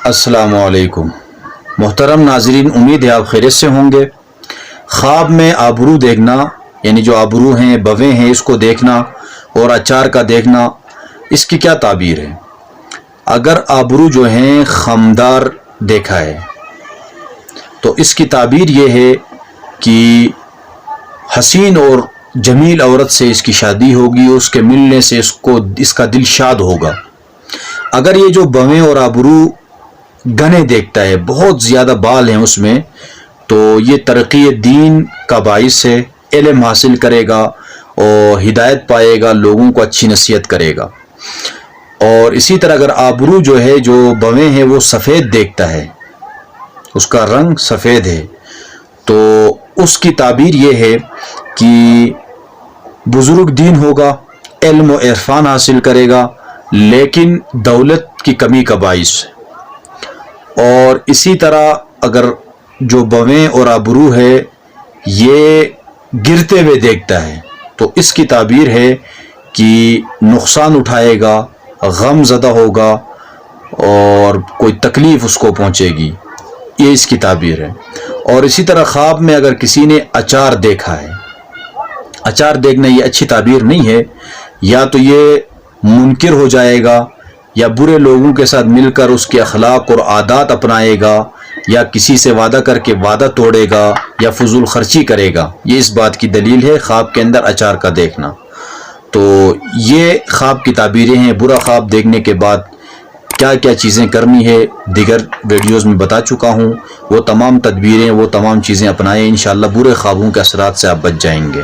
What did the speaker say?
السلام علیکم محترم ناظرین، امید ہے آپ خیریت سے ہوں گے۔ خواب میں آبرو دیکھنا، یعنی جو آبرو ہیں، بویں ہیں، اس کو دیکھنا اور اچار کا دیکھنا، اس کی کیا تعبیر ہے؟ اگر آبرو جو ہیں خمدار دیکھا ہے تو اس کی تعبیر یہ ہے کہ حسین اور جمیل عورت سے اس کی شادی ہوگی، اس کے ملنے سے اس کا دل شاد ہوگا۔ اگر یہ جو بویں اور آبرو گنے دیکھتا ہے، بہت زیادہ بال ہیں اس میں، تو یہ ترقی دین کا باعث ہے، علم حاصل کرے گا اور ہدایت پائے گا، لوگوں کو اچھی نصیحت کرے گا۔ اور اسی طرح اگر آبرو جو ہے، جو بویں ہیں، وہ سفید دیکھتا ہے، اس کا رنگ سفید ہے، تو اس کی تعبیر یہ ہے کہ بزرگ دین ہوگا، علم و عرفان حاصل کرے گا، لیکن دولت کی کمی کا باعث۔ اور اسی طرح اگر جو بویں اور آبرو ہے یہ گرتے ہوئے دیکھتا ہے تو اس کی تعبیر ہے کہ نقصان اٹھائے گا، غم زدہ ہوگا اور کوئی تکلیف اس کو پہنچے گی، یہ اس کی تعبیر ہے۔ اور اسی طرح خواب میں اگر کسی نے اچار دیکھا ہے، اچار دیکھنا یہ اچھی تعبیر نہیں ہے، یا تو یہ منکر ہو جائے گا، یا برے لوگوں کے ساتھ مل کر اس کے اخلاق اور عادات اپنائے گا، یا کسی سے وعدہ کر کے وعدہ توڑے گا، یا فضول خرچی کرے گا۔ یہ اس بات کی دلیل ہے خواب کے اندر اچار کا دیکھنا۔ تو یہ خواب کی تعبیریں ہیں۔ برا خواب دیکھنے کے بعد کیا کیا چیزیں کرنی ہے دیگر ویڈیوز میں بتا چکا ہوں، وہ تمام تدبیریں، وہ تمام چیزیں اپنائیں، انشاءاللہ برے خوابوں کے اثرات سے آپ بچ جائیں گے۔